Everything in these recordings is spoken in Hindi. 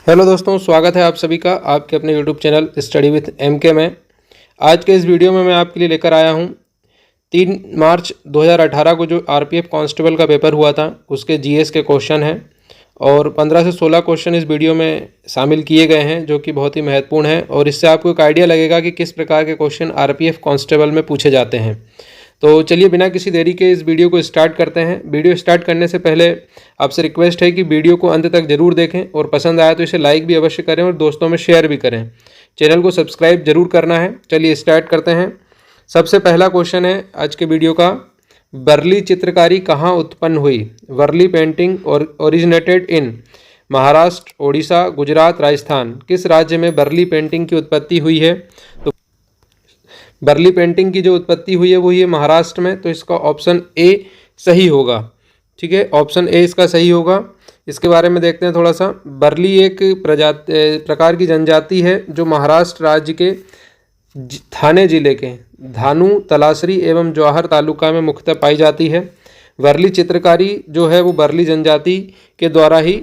हेलो दोस्तों, स्वागत है आप सभी का आपके अपने YouTube channel study with MK में। आज के इस वीडियो में मैं आपके लिए लेकर आया हूं 3 मार्च 2018 को जो आरपीएफ कांस्टेबल का पेपर हुआ था उसके जीएस के क्वेश्चन हैं और 15 से 16 क्वेश्चन इस वीडियो में शामिल किए गए हैं जो कि बहुत ही महत्वपूर्ण है और इससे आपको एक आइडिया लगेगा कि किस प्रकार के क्वेश्चन आरपीएफ कांस्टेबल में पूछे जाते हैं। तो चलिए बिना किसी देरी के इस वीडियो को स्टार्ट करते हैं। वीडियो स्टार्ट करने से पहले आपसे रिक्वेस्ट है कि वीडियो को अंत तक जरूर देखें और पसंद आया तो इसे लाइक भी अवश्य करें और दोस्तों में शेयर भी करें। चैनल को सब्सक्राइब जरूर करना है। चलिए स्टार्ट करते हैं। सबसे पहला क्वेश्चन है आज के वीडियो का, वर्ली चित्रकारी कहाँ उत्पन्न हुई? Warli painting originated in Maharashtra, Odisha, Gujarat, Rajasthan. किस राज्य में वर्ली पेंटिंग की उत्पत्ति हुई है? तो वर्ली पेंटिंग की जो उत्पत्ति हुई है वो ये महाराष्ट्र में, तो इसका ऑप्शन ए सही होगा। ठीक है, ऑप्शन ए इसका सही होगा। इसके बारे में देखते हैं थोड़ा सा। वर्ली एक प्रकार की जनजाति है जो महाराष्ट्र राज्य के थाने जिले के धानू, तलासरी एवं जवाहर तालुका में मुख्यतः पाई जाती है। वर्ली चित्रकारी जो है वो वर्ली जनजाति के द्वारा ही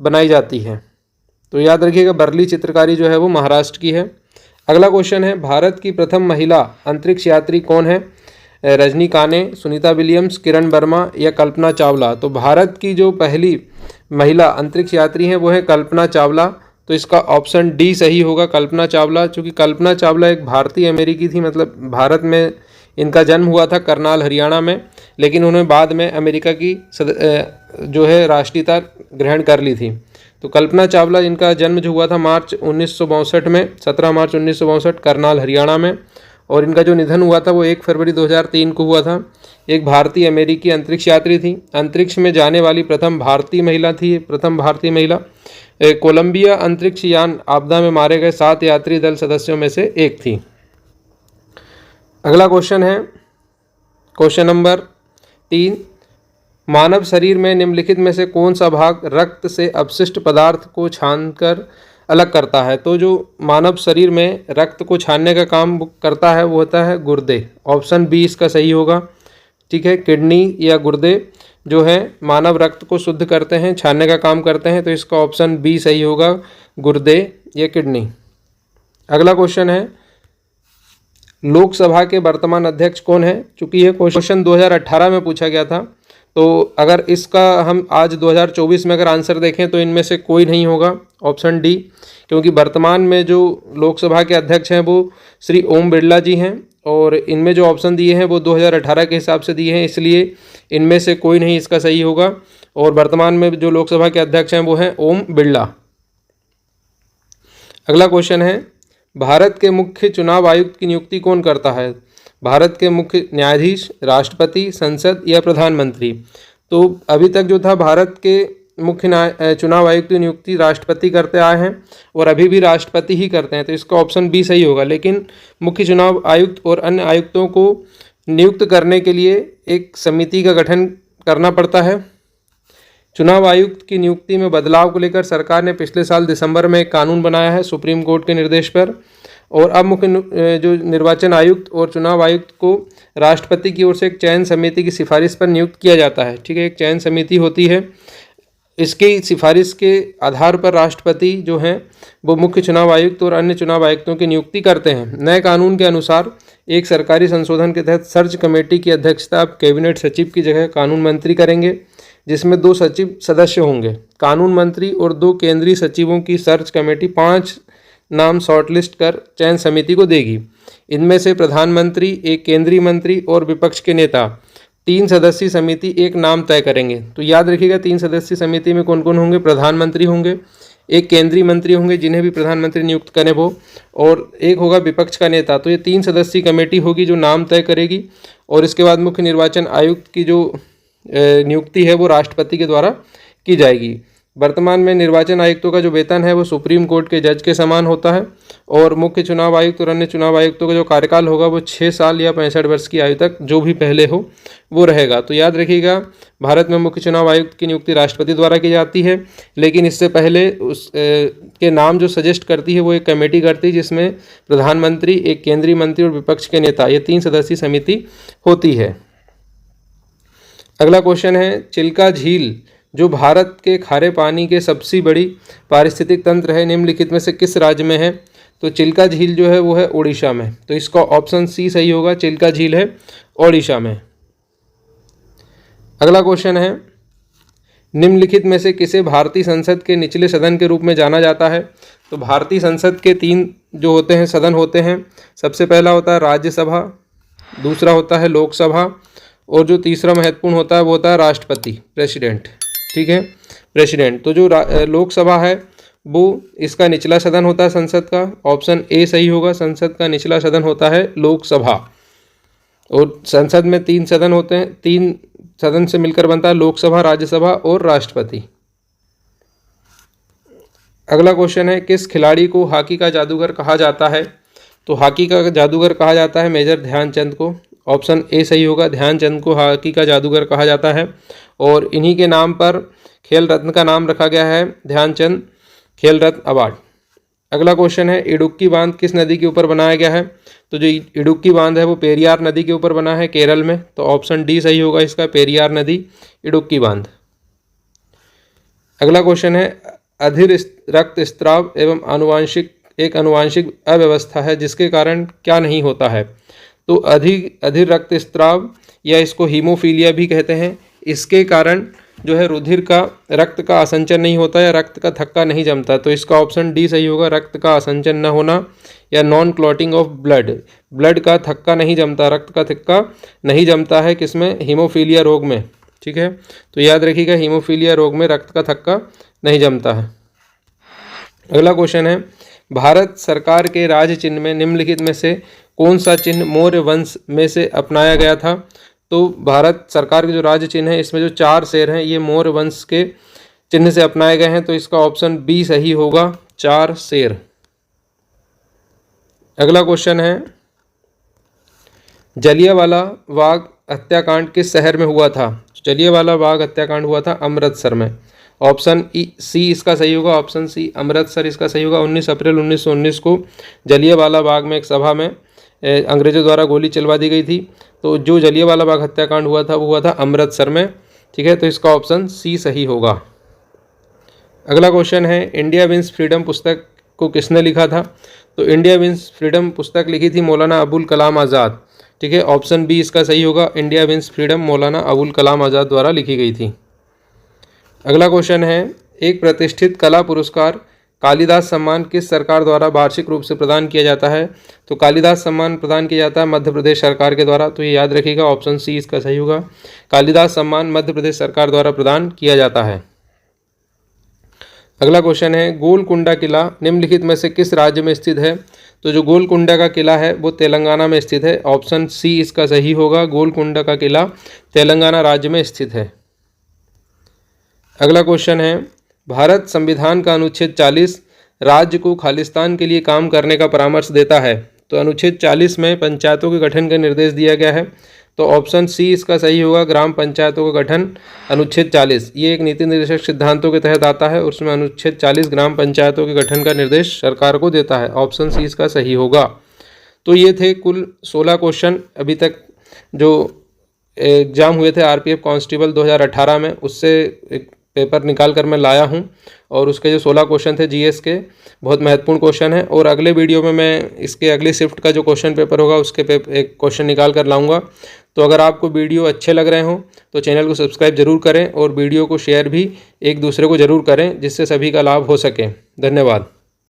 बनाई जाती है, तो याद रखिएगा वर्ली चित्रकारी जो है वो महाराष्ट्र की है। अगला क्वेश्चन है, भारत की प्रथम महिला अंतरिक्ष यात्री कौन है? रजनी काने, सुनीता विलियम्स, किरण वर्मा या कल्पना चावला। तो भारत की जो पहली महिला अंतरिक्ष यात्री हैं वो है कल्पना चावला, तो इसका ऑप्शन डी सही होगा, कल्पना चावला। चूँकि कल्पना चावला एक भारतीय अमेरिकी थी, मतलब भारत में इनका जन्म हुआ था करनाल हरियाणा में, लेकिन उन्होंने बाद में अमेरिका की जो है राष्ट्रीयता ग्रहण कर ली थी। तो कल्पना चावला इनका जन्म जो हुआ था मार्च 1962 में, 17 मार्च 1962 करनाल हरियाणा में, और इनका जो निधन हुआ था वो 1 फरवरी 2003 को हुआ था। एक भारतीय अमेरिकी अंतरिक्ष यात्री थी, अंतरिक्ष में जाने वाली प्रथम भारतीय महिला थी। प्रथम भारतीय महिला कोलंबिया अंतरिक्ष यान आपदा में मारे गए 7 यात्री दल सदस्यों में से एक थी। अगला क्वेश्चन है क्वेश्चन नंबर 3, मानव शरीर में निम्नलिखित में से कौन सा भाग रक्त से अपशिष्ट पदार्थ को छानकर अलग करता है? तो जो मानव शरीर में रक्त को छानने का काम करता है वो होता है गुर्दे। ऑप्शन बी इसका सही होगा। ठीक है, किडनी या गुर्दे जो है मानव रक्त को शुद्ध करते हैं, छानने का काम करते हैं, तो इसका ऑप्शन बी सही होगा, गुर्दे या किडनी। अगला क्वेश्चन है, लोकसभा के वर्तमान अध्यक्ष कौन है? चूँकि ये क्वेश्चन 2018 में पूछा गया था, तो अगर इसका हम आज 2024 में अगर आंसर देखें तो इनमें से कोई नहीं होगा, ऑप्शन डी, क्योंकि वर्तमान में जो लोकसभा के अध्यक्ष हैं वो श्री ओम बिरला जी हैं और इनमें जो ऑप्शन दिए हैं वो 2018 के हिसाब से दिए हैं, इसलिए इनमें से कोई नहीं इसका सही होगा। और वर्तमान में जो लोकसभा के अध्यक्ष हैं वो हैं ओम बिरला। अगला क्वेश्चन है, भारत के मुख्य चुनाव आयुक्त की नियुक्ति कौन करता है? भारत के मुख्य न्यायाधीश, राष्ट्रपति, संसद या प्रधानमंत्री। तो अभी तक जो था भारत के मुख्य चुनाव आयुक्त की नियुक्ति राष्ट्रपति करते आए हैं और अभी भी राष्ट्रपति ही करते हैं, तो इसका ऑप्शन बी सही होगा। लेकिन मुख्य चुनाव आयुक्त और अन्य आयुक्तों को नियुक्त करने के लिए एक समिति का गठन करना पड़ता है। चुनाव आयुक्त की नियुक्ति में बदलाव को लेकर सरकार ने पिछले साल दिसंबर में एक कानून बनाया है सुप्रीम कोर्ट के निर्देश पर, और अब मुख्य जो निर्वाचन आयुक्त और चुनाव आयुक्त को राष्ट्रपति की ओर से एक चयन समिति की सिफारिश पर नियुक्त किया जाता है। ठीक है, एक चयन समिति होती है, इसकी सिफारिश के आधार पर राष्ट्रपति जो हैं वो मुख्य चुनाव आयुक्त और अन्य चुनाव आयुक्तों की नियुक्ति करते हैं। नए कानून के अनुसार एक सरकारी संशोधन के तहत सर्च कमेटी की अध्यक्षता अब कैबिनेट सचिव की जगह कानून मंत्री करेंगे, जिसमें 2 सचिव सदस्य होंगे। कानून मंत्री और 2 केंद्रीय सचिवों की सर्च कमेटी 5 नाम शॉर्टलिस्ट कर चयन समिति को देगी। इनमें से प्रधानमंत्री, एक केंद्रीय मंत्री और विपक्ष के नेता 3 सदस्यीय समिति एक नाम तय करेंगे। तो याद रखिएगा 3 सदस्यीय समिति में कौन कौन होंगे? प्रधानमंत्री होंगे, एक केंद्रीय मंत्री होंगे जिन्हें भी प्रधानमंत्री नियुक्त करें वो, और एक होगा विपक्ष का नेता। तो ये 3 सदस्यीय कमेटी होगी जो नाम तय करेगी, और इसके बाद मुख्य निर्वाचन आयुक्त की जो नियुक्ति है वो राष्ट्रपति के द्वारा की जाएगी। वर्तमान में निर्वाचन आयुक्तों का जो वेतन है वो सुप्रीम कोर्ट के जज के समान होता है, और मुख्य चुनाव आयुक्त और अन्य चुनाव आयुक्तों का जो कार्यकाल होगा वो 6 साल या 65 वर्ष की आयु तक जो भी पहले हो वो रहेगा। तो याद रखिएगा भारत में मुख्य चुनाव आयुक्त की नियुक्ति राष्ट्रपति द्वारा की जाती है, लेकिन इससे पहले उस के नाम जो सजेस्ट करती है वो एक कमेटी करती है जिसमें प्रधानमंत्री, एक केंद्रीय मंत्री और विपक्ष के नेता, ये 3 सदस्यीय समिति होती है। अगला क्वेश्चन है, चिल्का झील जो भारत के खारे पानी के सबसे बड़ी पारिस्थितिक तंत्र है निम्नलिखित में से किस राज्य में है? तो चिल्का झील जो है वो है ओडिशा में। तो इसका ऑप्शन सी सही होगा, चिल्का झील है ओडिशा में। अगला क्वेश्चन है, निम्नलिखित में से किसे भारतीय संसद के निचले सदन के रूप में जाना जाता है? तो भारतीय संसद के 3 जो होते हैं सदन होते हैं। सबसे पहला होता है राज्यसभा, दूसरा होता है लोकसभा, और जो तीसरा महत्वपूर्ण होता है वो होता है राष्ट्रपति, प्रेसिडेंट। ठीक है, प्रेसिडेंट। तो जो लोकसभा है वो इसका निचला सदन होता है संसद का। ऑप्शन ए सही होगा, संसद का निचला सदन होता है लोकसभा। और संसद में 3 सदन होते हैं, 3 सदन से मिलकर बनता है लोकसभा, राज्यसभा और राष्ट्रपति। अगला क्वेश्चन है, किस खिलाड़ी को हॉकी का जादूगर कहा जाता है? तो हॉकी का जादूगर कहा जाता है मेजर ध्यानचंद को। ऑप्शन ए सही होगा, ध्यानचंद को हॉकी का जादूगर कहा जाता है। और इन्हीं के नाम पर खेल रत्न का नाम रखा गया है, ध्यानचंद खेल रत्न अवार्ड। अगला क्वेश्चन है, इडुक्की बांध किस नदी के ऊपर बनाया गया है? तो जो इडुक्की बांध है वो पेरियार नदी के ऊपर बना है, केरल में। तो ऑप्शन डी सही होगा इसका, पेरियार नदी, इडुक्की बांध। अगला क्वेश्चन है, अधीर रक्तस्राव एवं एक आनुवांशिक अव्यवस्था है जिसके कारण क्या नहीं होता है? तो अधीर रक्तस्राव या इसको हीमोफीलिया भी कहते हैं, इसके कारण जो है रुधिर का, रक्त का आसंचन नहीं होता या रक्त का थक्का नहीं जमता। तो इसका ऑप्शन डी सही होगा, रक्त का आसंचन न होना या non clotting of blood, blood का थक्का नहीं जमता, रक्त का थक्का नहीं जमता है किसमें? हीमोफीलिया रोग में। ठीक है, तो याद रखिएगा, हीमोफीलिया रोग में रक्त का थक्का नहीं जमता है। अगला क्वेश्चन है, भारत सरकार के राज्य चिन्ह में निम्नलिखित में से कौन सा चिन्ह मौर्य वंश में से अपनाया गया था? तो भारत सरकार के जो राज्य चिन्ह है इसमें जो 4 शेर हैं ये मौर्य वंश के चिन्ह से अपनाए गए हैं। तो इसका ऑप्शन बी सही होगा, 4 शेर। अगला क्वेश्चन है, जलियांवाला बाग हत्याकांड किस शहर में हुआ था? जलियांवाला बाग हत्याकांड हुआ था अमृतसर में। ऑप्शन सी इसका सही होगा, ऑप्शन सी अमृतसर इसका सही होगा। 19 अप्रैल 1919 को जलियांवाला बाग में एक सभा में अंग्रेजों द्वारा गोली चलवा दी गई थी। तो जो जलियांवाला बाग हत्याकांड हुआ था वो हुआ था अमृतसर में। ठीक है, तो इसका ऑप्शन सी सही होगा। अगला क्वेश्चन है, इंडिया विंस फ्रीडम पुस्तक को किसने लिखा था? तो इंडिया विंस फ्रीडम पुस्तक लिखी थी मौलाना अबुल कलाम आज़ाद। ठीक है, ऑप्शन बी इसका सही होगा, India wins freedom Maulana Abul Kalam Azad द्वारा लिखी गई थी। अगला क्वेश्चन है, एक प्रतिष्ठित कला पुरस्कार कालिदास सम्मान किस सरकार द्वारा वार्षिक रूप से प्रदान किया जाता है? तो कालिदास सम्मान प्रदान किया जाता है मध्य प्रदेश सरकार के द्वारा। तो ये याद रखिएगा, ऑप्शन सी इसका सही होगा, कालिदास सम्मान मध्य प्रदेश सरकार द्वारा प्रदान किया जाता है। अगला क्वेश्चन है, गोलकुंडा किला निम्नलिखित में से किस राज्य में स्थित है? तो जो गोलकुंडा का किला है वो तेलंगाना में स्थित है। ऑप्शन सी इसका सही होगा, गोलकुंडा का किला तेलंगाना राज्य में स्थित है। अगला क्वेश्चन है, भारत संविधान का अनुच्छेद 40 राज्य को खालिस्तान के लिए काम करने का परामर्श देता है। तो अनुच्छेद 40 में पंचायतों के गठन का निर्देश दिया गया है। तो ऑप्शन सी इसका सही होगा, ग्राम पंचायतों का गठन अनुच्छेद 40। ये एक नीति निर्देशक सिद्धांतों के तहत आता है, उसमें अनुच्छेद 40 ग्राम पंचायतों के गठन का निर्देश सरकार को देता है। ऑप्शन सी इसका सही होगा। तो ये थे कुल 16 क्वेश्चन अभी तक जो एग्जाम हुए थे आरपीएफ कांस्टेबल 2018 में, उससे एक पेपर निकाल कर मैं लाया हूं। और उसके जो 16 क्वेश्चन थे जीएस के, बहुत महत्वपूर्ण क्वेश्चन है। और अगले वीडियो में मैं इसके अगले शिफ्ट का जो क्वेश्चन पेपर होगा उसके एक क्वेश्चन निकाल कर लाऊंगा। तो अगर आपको वीडियो अच्छे लग रहे हों तो चैनल को सब्सक्राइब जरूर करें और वीडियो को शेयर भी एक दूसरे को ज़रूर करें, जिससे सभी का लाभ हो सके। धन्यवाद।